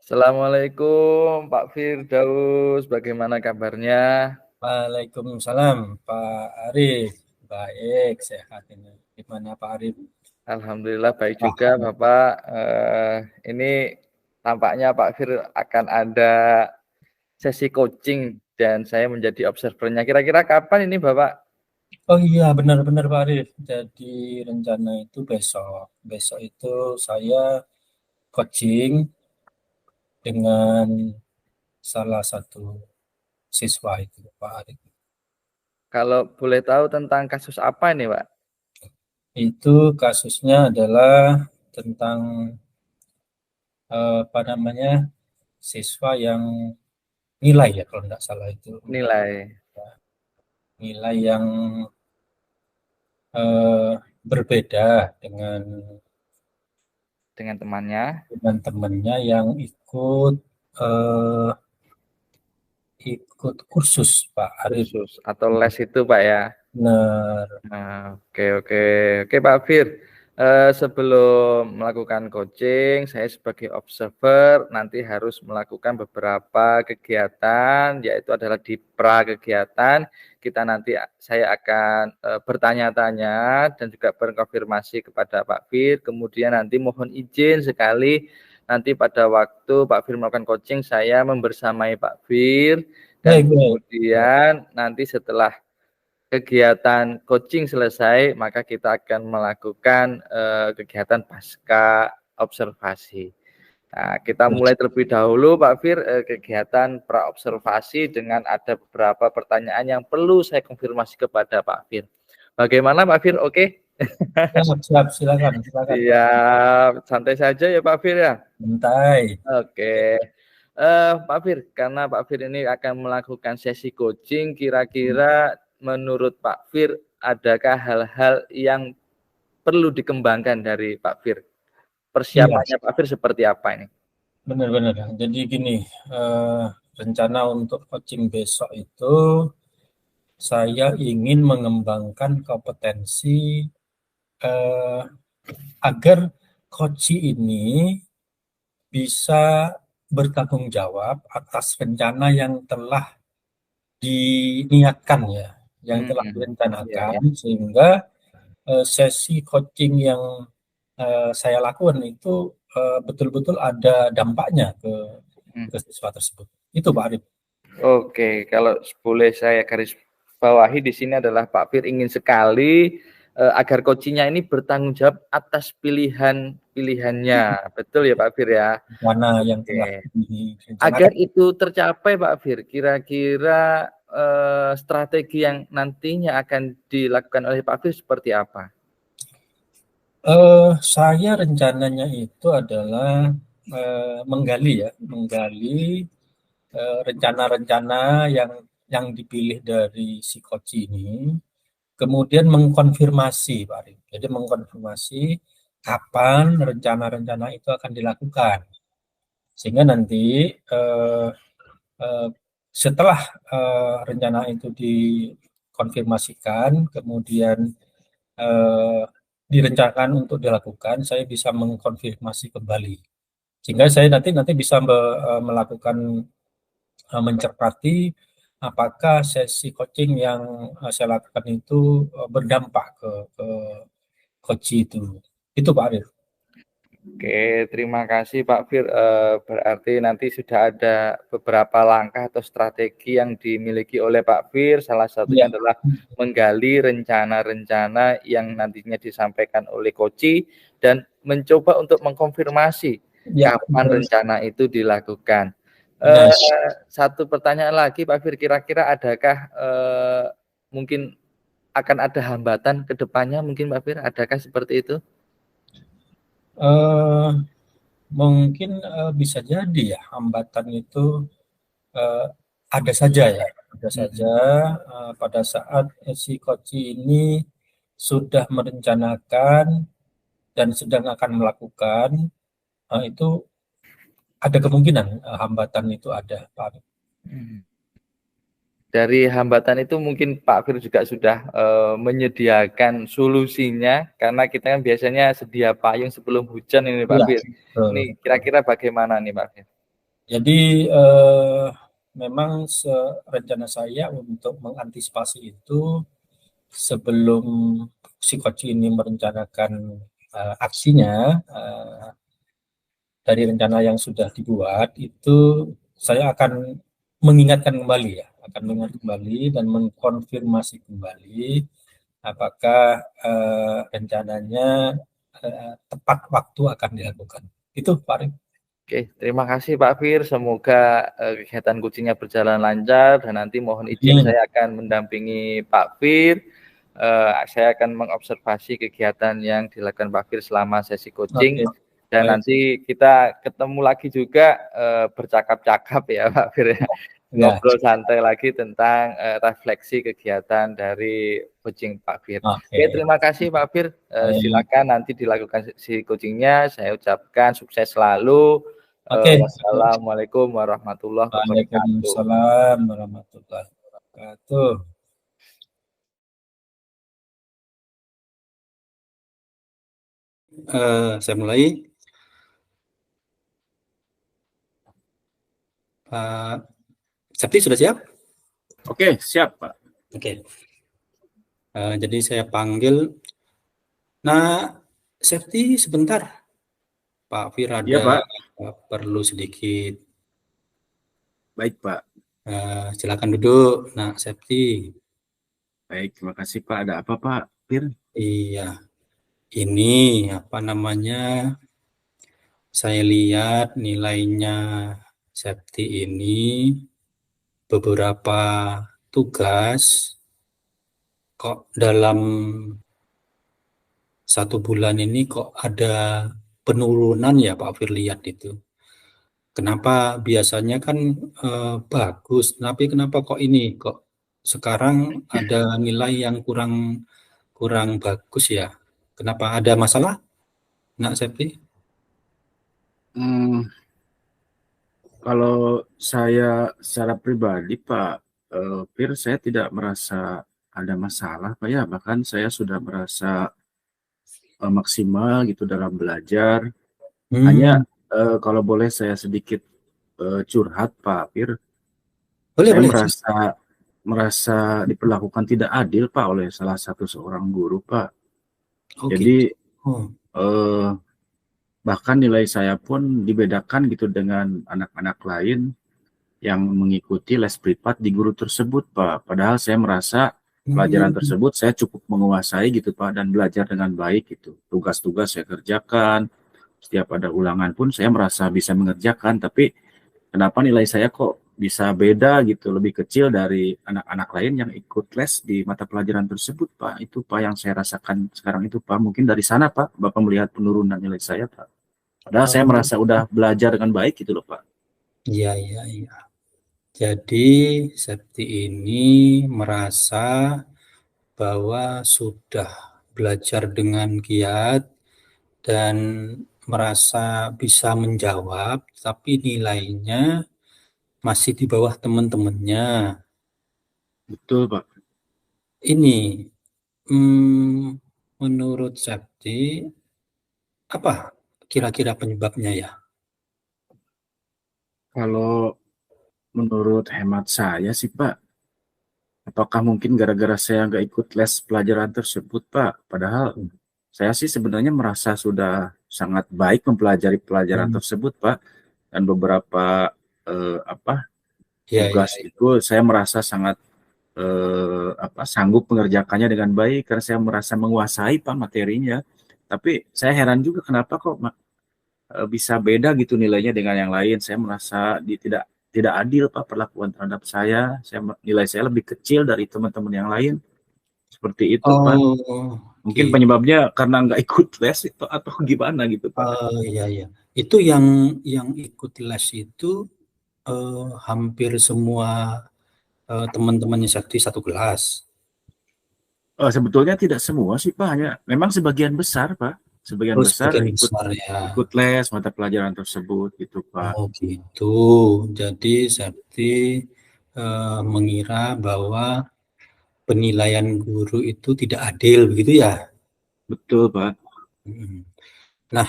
Assalamualaikum Pak Firdaus, bagaimana kabarnya? Waalaikumsalam Pak Arif. Baik, sehat ini. Gimana Pak Arif? Alhamdulillah baik juga Wah, Bapak. Ini tampaknya Pak Fir akan ada sesi coaching dan saya menjadi observernya. Kira-kira kapan ini Bapak? oh iya benar-benar Pak Arif. Jadi rencana itu besok. Besok itu saya coaching dengan salah satu siswa itu Pak Arif. Kalau boleh tahu tentang kasus apa ini Pak? Itu kasusnya adalah tentang apa namanya siswa yang nilai ya kalau tidak salah itu Nilai nilai yang eh, berbeda dengan dengan temannya, teman-temannya yang eh, ikut kursus Pak Arif. kursus atau les itu Pak ya? Benar. Nah, oke, oke Pak Fir. Sebelum melakukan coaching, saya sebagai observer nanti harus melakukan beberapa kegiatan, yaitu adalah di pra kegiatan. Kita nanti saya akan bertanya-tanya dan juga berkonfirmasi kepada Pak Fir. Kemudian nanti mohon izin sekali nanti pada waktu Pak Fir melakukan coaching, saya membersamai Pak Fir dan Baik, baik. kemudian nanti setelah kegiatan coaching selesai, maka kita akan melakukan kegiatan pasca observasi. Nah, kita mulai terlebih dahulu, Pak Fir, kegiatan pra-observasi dengan ada beberapa pertanyaan yang perlu saya konfirmasi kepada Pak Fir. Bagaimana, Pak Fir? Oke? Siap, siap, silakan, silakan Pak. Siap, santai saja ya, Pak Fir ya. Santai. Oke. Pak Fir, karena Pak Fir ini akan melakukan sesi coaching, kira-kira menurut Pak Fir, adakah hal-hal yang perlu dikembangkan dari Pak Fir? Iya, Persiapannya Pak Fir seperti apa ini? benar-benar. Jadi gini, eh, rencana untuk coaching besok itu saya ingin mengembangkan kompetensi eh, agar coach ini bisa bertanggung jawab atas rencana yang telah diniatkan ya, yang telah Iya, direncanakan ya. sehingga sesi coaching yang saya lakukan itu betul-betul ada dampaknya Hmm. ke siswa tersebut. Itu Pak Arif. Oke, kalau boleh saya garis bawahi di sini adalah Pak Fir ingin sekali agar coachingnya ini bertanggung jawab atas pilihannya. Betul ya Pak Fir ya? Mana yang telah Oke. Agar direncanakan. itu tercapai Pak Fir, kira-kira strategi yang nantinya akan dilakukan oleh Pak Fir seperti apa? Saya rencananya itu adalah menggali ya, menggali rencana-rencana yang dipilih dari si coach ini, kemudian mengkonfirmasi, Pak Arif. Jadi mengkonfirmasi kapan rencana-rencana itu akan dilakukan, sehingga nanti eh, eh, setelah rencana itu dikonfirmasikan, kemudian eh, direncanakan untuk dilakukan, saya bisa mengkonfirmasi kembali, sehingga saya nanti bisa melakukan mencermati apakah sesi coaching yang saya lakukan itu berdampak ke coach itu. Itu Pak Arif. Oke, terima kasih Pak Fir. Berarti nanti sudah ada beberapa langkah atau strategi yang dimiliki oleh Pak Fir. Salah satunya Iya, adalah menggali rencana-rencana yang nantinya disampaikan oleh Koci dan mencoba untuk mengkonfirmasi iya, kapan rencana itu dilakukan. benar. Satu pertanyaan lagi Pak Fir, kira-kira adakah mungkin akan ada hambatan ke depannya mungkin Pak Fir, adakah seperti itu? Eh, Mungkin bisa jadi ya hambatan itu eh, ada saja ya, ada saja pada saat si coach ini sudah merencanakan dan sedang akan melakukan itu ada kemungkinan hambatan itu ada, Pak Arif. Dari hambatan itu mungkin Pak Fir juga sudah menyediakan solusinya karena kita kan biasanya sedia payung sebelum hujan ini Pak Iya, Fir. betul, Ini betul. kira-kira bagaimana nih Pak Fir? Jadi memang rencana saya untuk mengantisipasi itu sebelum si coach ini merencanakan aksinya, dari rencana yang sudah dibuat itu saya akan mengingatkan kembali ya, akan mengingat kembali dan mengkonfirmasi kembali apakah rencananya tepat waktu akan dilakukan. Itu Pak Arif. Oke, terima kasih Pak Fir. Semoga kegiatan kucingnya berjalan lancar dan nanti mohon izin saya akan mendampingi Pak Fir. Saya akan mengobservasi kegiatan yang dilakukan Pak Fir selama sesi coaching. Oke. Dan Baik. nanti kita ketemu lagi juga bercakap-cakap ya Pak Fir ya. Ngobrol santai lagi tentang refleksi kegiatan dari coaching Pak Fir. Oke, terima kasih Pak Fir. Silakan nanti dilakukan si coachingnya. Saya ucapkan sukses selalu. Wassalamualaikum warahmatullahi wabarakatuh. Waalaikumsalam warahmatullahi wabarakatuh. Saya mulai. Pak Septi sudah siap? Oke, siap Pak. Oke. Jadi saya panggil. Nah, Septi sebentar. Pak Fir ada Ya, Pak. Perlu sedikit. Baik Pak. Silakan duduk. Nah, Septi. Baik, terima kasih Pak. Ada apa Pak Fir? Iya. Ini apa namanya? Saya lihat nilainya Septi ini beberapa tugas kok dalam 1 bulan ini kok ada penurunan ya Pak Fir lihat itu. Kenapa biasanya kan bagus, tapi kenapa kok ini kok sekarang ada nilai yang kurang bagus ya? Kenapa ada masalah, Nak Septi? Kalau saya secara pribadi Pak Fir, saya tidak merasa ada masalah Pak ya. Bahkan saya sudah merasa maksimal gitu dalam belajar. Hanya kalau boleh saya sedikit curhat Pak Fir. Saya merasa diperlakukan tidak adil Pak oleh salah satu seorang guru Pak. Jadi bahkan nilai saya pun dibedakan gitu dengan anak-anak lain yang mengikuti les privat di guru tersebut Pak. Padahal saya merasa pelajaran tersebut saya cukup menguasai gitu Pak, dan belajar dengan baik gitu. Tugas-tugas saya kerjakan, setiap ada ulangan pun saya merasa bisa mengerjakan, tapi kenapa nilai saya kok bisa beda gitu, lebih kecil dari anak-anak lain yang ikut les di mata pelajaran tersebut Pak. Itu Pak yang saya rasakan sekarang itu Pak. Mungkin dari sana Pak, Bapak melihat penurunan nilai saya Pak. Padahal saya merasa udah belajar dengan baik gitu loh Pak. Iya. Jadi Septi ini merasa bahwa sudah belajar dengan giat dan merasa bisa menjawab, tapi nilainya masih di bawah teman-temannya. Betul Pak. Ini menurut Septi apa kira-kira penyebabnya ya? Kalau menurut hemat saya sih Pak, apakah mungkin gara-gara saya nggak ikut les pelajaran tersebut Pak? Padahal saya sih sebenarnya merasa sudah sangat baik mempelajari pelajaran tersebut Pak, dan beberapa tugas itu saya merasa sangat sanggup mengerjakannya dengan baik karena saya merasa menguasai Pak materinya. Tapi saya heran juga kenapa kok bisa beda gitu nilainya dengan yang lain. Saya merasa tidak adil Pak perlakuan terhadap saya. Nilai saya lebih kecil dari teman-teman yang lain. Seperti itu Pak. Mungkin penyebabnya karena nggak ikut les itu atau gimana gitu Pak. Iya. Itu yang ikut les itu hampir semua teman-temannya Septi satu kelas. Sebetulnya tidak semua sih Pak, hanya memang sebagian besar Pak. Sebagian besar ikut les mata pelajaran tersebut gitu Pak. Oh gitu. Jadi Septi mengira bahwa penilaian guru itu tidak adil begitu ya? Betul Pak. Nah,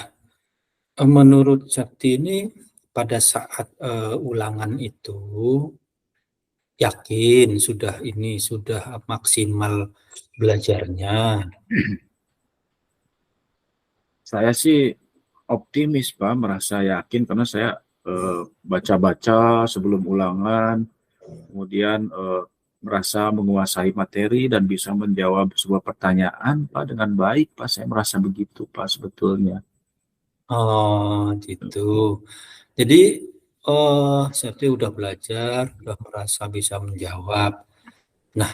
menurut Septi ini pada saat ulangan itu yakin sudah maksimal belajarnya? Saya sih optimis Pak, merasa yakin karena saya baca-baca sebelum ulangan, kemudian merasa menguasai materi dan bisa menjawab sebuah pertanyaan Pak dengan baik Pak. Saya merasa begitu Pak sebetulnya. Oh, gitu. Jadi, Septi udah belajar, udah merasa bisa menjawab. Nah,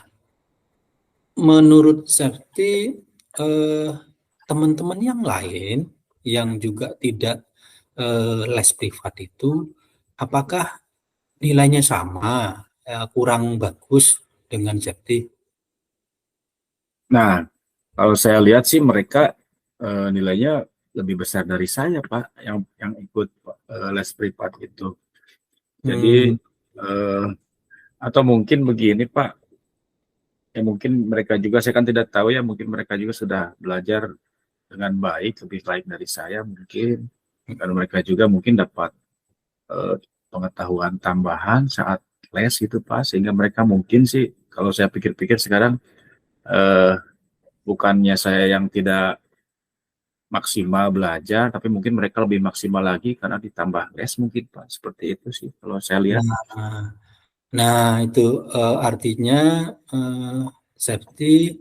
menurut Septi, teman-teman yang lain yang juga tidak les privat itu, apakah nilainya sama, kurang bagus dengan Septi? Nah, kalau saya lihat sih mereka nilainya lebih besar dari saya Pak, yang ikut les privat itu. Jadi atau mungkin begini Pak, ya mungkin mereka juga, saya kan tidak tahu ya, mungkin mereka juga sudah belajar dengan baik, lebih baik dari saya mungkin, dan mereka juga mungkin dapat eh, pengetahuan tambahan saat les gitu Pak, sehingga mereka mungkin sih, kalau saya pikir-pikir sekarang, eh, bukannya saya yang tidak maksimal belajar, tapi mungkin mereka lebih maksimal lagi karena ditambah les mungkin Pak, seperti itu sih kalau saya lihat. Nah, itu artinya Septi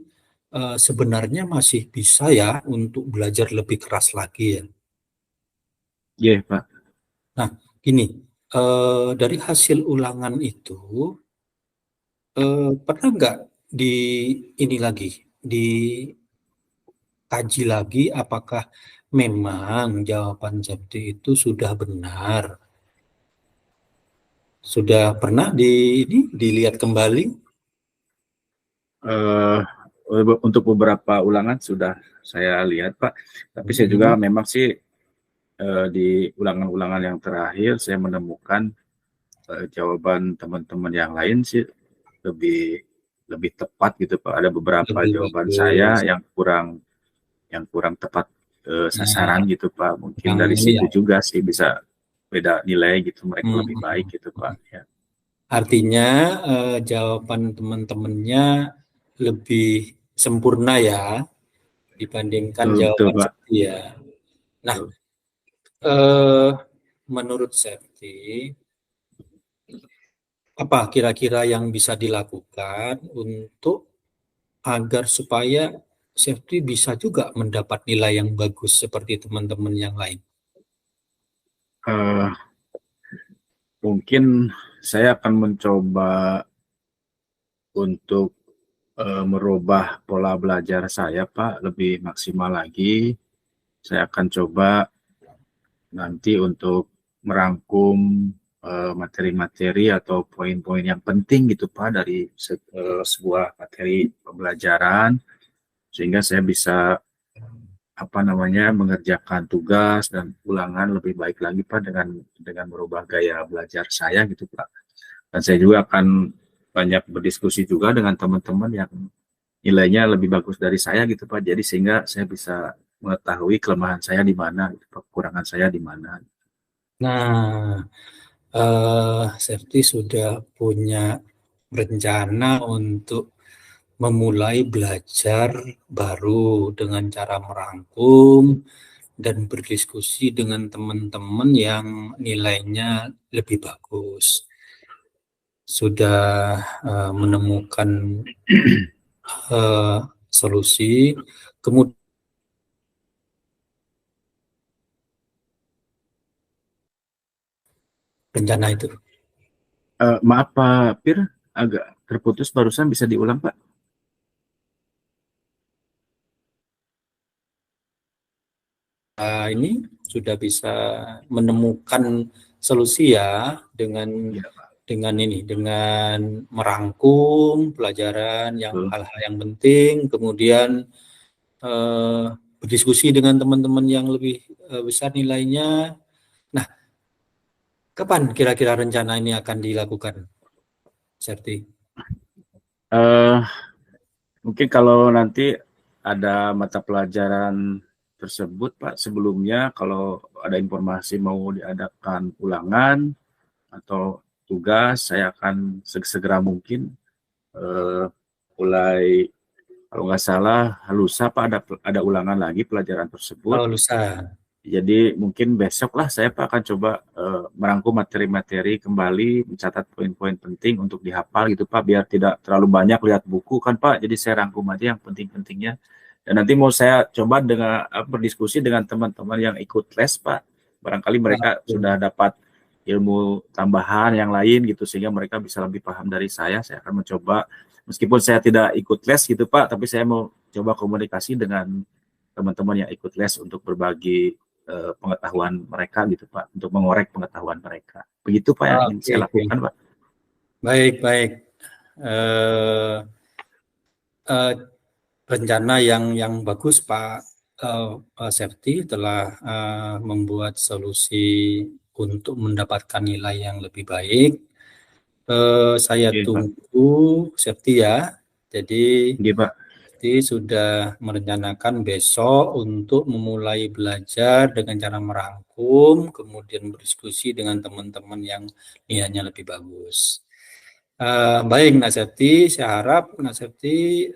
sebenarnya masih bisa ya untuk belajar lebih keras lagi ya. Iya Pak. Nah, gini, dari hasil ulangan itu pernah nggak di ini lagi, dikaji lagi apakah memang jawaban Septi itu sudah benar? Sudah pernah dilihat kembali? eh untuk beberapa ulangan sudah saya lihat Pak, tapi saya juga memang sih di ulangan-ulangan yang terakhir saya menemukan jawaban teman-teman yang lain sih lebih lebih tepat gitu Pak. Ada beberapa Lebih jawaban saya bagus. yang kurang tepat Nah, sasaran gitu Pak. Mungkin yang dari ini situ ya, juga sih bisa beda nilai gitu, mereka lebih baik gitu Pak. hmm, Ya. artinya jawaban teman-temannya lebih sempurna ya dibandingkan Betul, betul jawaban Pak. Septi ya. Nah, Betul. eh, menurut Septi, apa kira-kira yang bisa dilakukan untuk agar supaya Septi bisa juga mendapat nilai yang bagus seperti teman-teman yang lain? Eh, Mungkin saya akan mencoba untuk merubah pola belajar saya Pak lebih maksimal lagi. Saya akan coba nanti untuk merangkum materi-materi atau poin-poin yang penting gitu Pak dari sebuah materi pembelajaran, sehingga saya bisa mengerjakan tugas dan ulangan lebih baik lagi Pak dengan merubah gaya belajar saya gitu Pak. Dan saya juga akan banyak berdiskusi juga dengan teman-teman yang nilainya lebih bagus dari saya gitu Pak. Jadi sehingga saya bisa mengetahui kelemahan saya di mana, gitu, kekurangan saya di mana. Nah, Septi sudah punya rencana untuk memulai belajar baru dengan cara merangkum dan berdiskusi dengan teman-teman yang nilainya lebih bagus. Sudah menemukan solusi, kemudian rencana itu. Maaf Pak Pir, agak terputus barusan, bisa diulang Pak? Ini sudah bisa menemukan solusi ya dengan Iya Pak. dengan merangkum pelajaran yang Betul. hal-hal yang penting, kemudian berdiskusi dengan teman-teman yang lebih besar nilainya. Nah, kapan kira-kira rencana ini akan dilakukan, Septi? Mungkin kalau nanti ada mata pelajaran tersebut Pak, sebelumnya kalau ada informasi mau diadakan ulangan atau tugas, saya akan segera mungkin mulai, kalau nggak salah lusa Pak ada ulangan lagi pelajaran tersebut. Oh, lusa. Jadi mungkin besok lah saya Pak akan coba merangkum materi-materi kembali, mencatat poin-poin penting untuk dihafal gitu Pak, biar tidak terlalu banyak lihat buku kan Pak. Jadi saya rangkum aja yang penting-pentingnya. Dan nanti mau saya coba dengan berdiskusi dengan teman-teman yang ikut les Pak. Barangkali mereka sudah dapat ilmu tambahan yang lain gitu, sehingga mereka bisa lebih paham dari saya. Saya akan mencoba, meskipun saya tidak ikut les gitu Pak, tapi saya mau coba komunikasi dengan teman-teman yang ikut les untuk berbagi pengetahuan mereka gitu Pak, untuk mengorek pengetahuan mereka. Begitu Pak yang ingin saya lakukan Pak. Baik. Rencana yang bagus Pak Safety telah membuat solusi untuk mendapatkan nilai yang lebih baik. Saya tunggu Safety ya. Jadi Pak. sudah merencanakan besok untuk memulai belajar dengan cara merangkum, kemudian berdiskusi dengan teman-teman yang nilainya lebih bagus. Baik Nak Septi, saya harap Nak Septi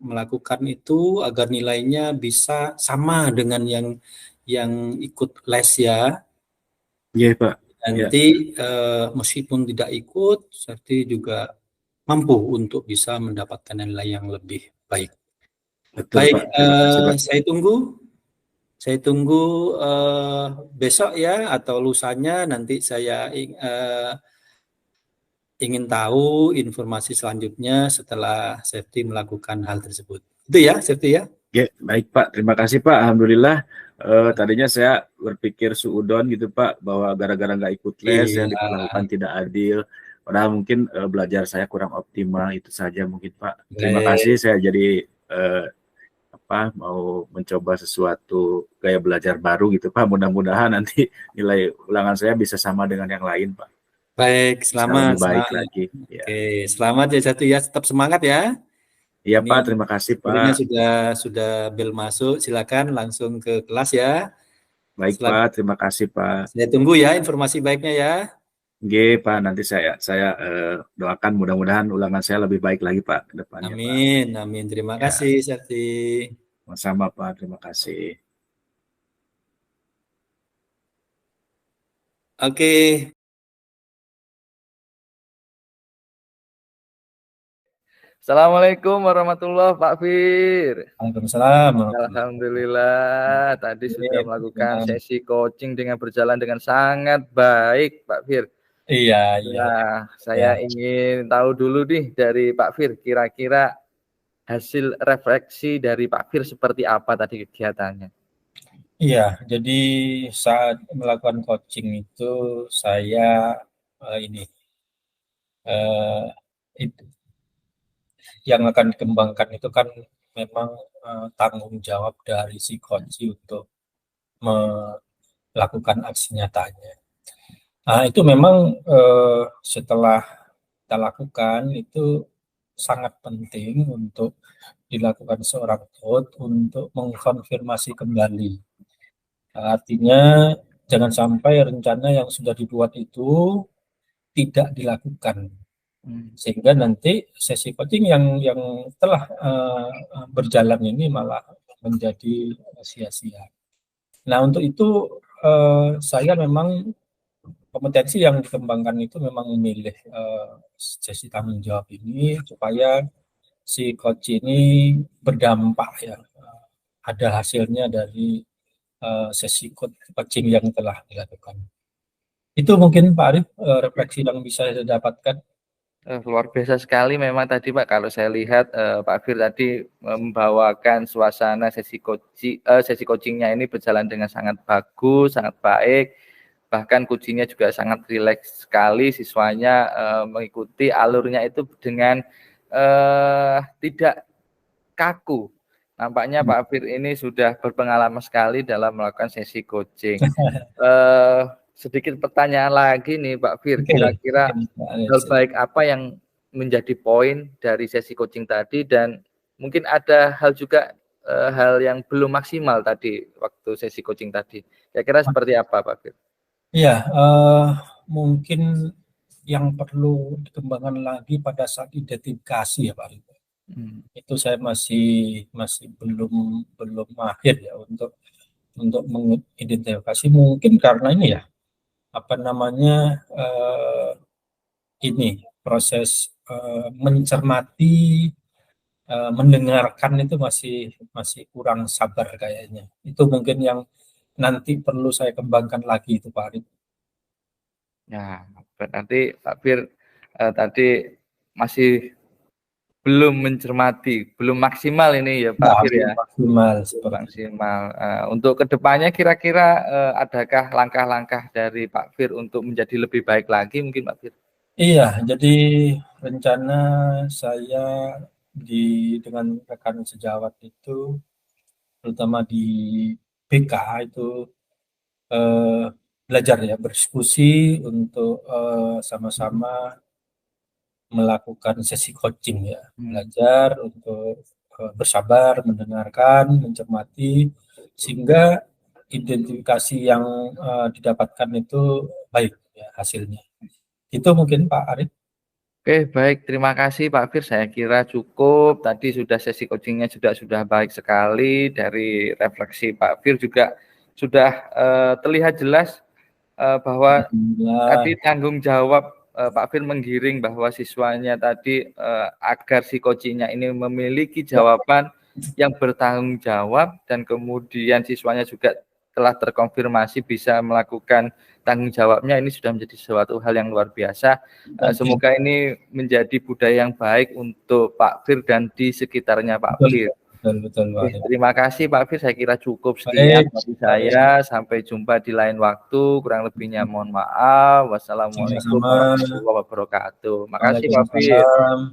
melakukan itu agar nilainya bisa sama dengan yang ikut les ya. Iya Pak. Nanti meskipun tidak ikut, Septi juga mampu untuk bisa mendapatkan nilai yang lebih baik. Betul, baik, Pak. saya tunggu besok ya atau lusanya nanti saya ingin tahu informasi selanjutnya setelah Safety melakukan hal tersebut. Itu ya, Safety ya? Ya, baik Pak. Terima kasih Pak. Alhamdulillah. Tadinya saya berpikir suudon gitu Pak, bahwa gara-gara nggak ikut les saya diperlakukan tidak adil. Padahal mungkin belajar saya kurang optimal, itu saja mungkin Pak. Terima kasih, saya jadi mau mencoba sesuatu gaya belajar baru gitu Pak. Mudah-mudahan nanti nilai ulangan saya bisa sama dengan yang lain Pak. Baik, selamat. Lebih baik lagi. Ya. Oke, selamat ya Safety ya. Tetap semangat ya. Iya Pak, terima kasih Pak. Ini sudah bel masuk, silakan langsung ke kelas ya. Baik Pak, terima kasih Pak. Saya tunggu ya informasi baiknya ya. Oke Pak, nanti saya doakan mudah-mudahan ulangan saya lebih baik lagi Pak ke depannya. Amin, Pak. Amin. Terima kasih Safety. Sama Pak, terima kasih. Oke. Assalamualaikum warahmatullahi Pak Fir. Waalaikumsalam. Alhamdulillah, tadi sudah melakukan sesi coaching dengan berjalan dengan sangat baik Pak Fir. Iya. Nah, saya ingin tahu dulu nih dari Pak Fir, kira-kira hasil refleksi dari Pak Fir seperti apa tadi kegiatannya? Iya, jadi saat melakukan coaching itu saya itu yang akan dikembangkan itu kan memang tanggung jawab dari si coach untuk melakukan aksi nyatanya. Nah, itu memang setelah kita lakukan itu sangat penting untuk dilakukan seorang coach untuk mengkonfirmasi kembali. Artinya jangan sampai rencana yang sudah dibuat itu tidak dilakukan, sehingga nanti sesi coaching yang telah berjalan ini malah menjadi sia-sia. Nah, untuk itu saya memang kompetensi yang dikembangkan itu memang memilih sesi tanggung jawab ini supaya si coach ini berdampak ya, ada hasilnya dari sesi coaching yang telah dilakukan. Itu mungkin Pak Arif refleksi yang bisa saya dapatkan. Luar biasa sekali memang tadi Pak, kalau saya lihat Pak Fir tadi membawakan suasana sesi coachingnya ini berjalan dengan sangat bagus, sangat baik, bahkan coachingnya juga sangat rileks sekali, siswanya mengikuti alurnya itu dengan tidak kaku. Nampaknya Pak Fir ini sudah berpengalaman sekali dalam melakukan sesi coaching. Sedikit pertanyaan lagi nih Pak Fir, kira-kira hal baik apa yang menjadi poin dari sesi coaching tadi, dan mungkin ada hal juga hal yang belum maksimal tadi waktu sesi coaching tadi? Kira-kira seperti apa Pak Fir? Iya, mungkin yang perlu dikembangkan lagi pada saat identifikasi ya Pak Ridho. Itu saya masih belum mahir ya untuk mengidentifikasi, mungkin karena ini ya apa namanya ini proses mencermati, mendengarkan itu masih kurang sabar kayaknya. Itu mungkin yang nanti perlu saya kembangkan lagi itu Pak Arif. Ya, berarti Pak Fir tadi masih belum mencermati, belum maksimal ini ya Pak Fir ya. Maksimal. Untuk kedepannya kira-kira adakah langkah-langkah dari Pak Fir untuk menjadi lebih baik lagi mungkin Pak Fir? Iya, jadi rencana saya dengan rekan sejawat itu, terutama di BK itu belajar ya, berdiskusi untuk sama-sama melakukan sesi coaching ya, belajar untuk bersabar, mendengarkan, mencermati, sehingga identifikasi yang didapatkan itu baik ya hasilnya. Itu mungkin Pak Arif. Oke, baik. Terima kasih Pak Fir. Saya kira cukup. Tadi sudah sesi coachingnya sudah baik sekali. Dari refleksi Pak Fir juga sudah terlihat jelas bahwa tadi tanggung jawab Pak Fir menggiring bahwa siswanya tadi agar si coachingnya ini memiliki jawaban yang bertanggung jawab, dan kemudian siswanya juga telah terkonfirmasi bisa melakukan tanggung jawabnya. Ini sudah menjadi suatu hal yang luar biasa. Semoga ini menjadi budaya yang baik untuk Pak Fir dan di sekitarnya Pak Fir. Betul. Terima kasih Pak Fir, saya kira cukup sekian dari saya. Sampai jumpa di lain waktu. Kurang lebihnya mohon maaf. Wassalamualaikum warahmatullahi wabarakatuh. Makasih Pak Fir.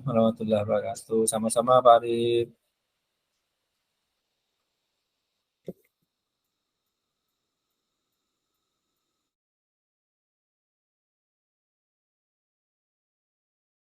Warahmatullahi wabarakatuh. Sama-sama Pak Arif.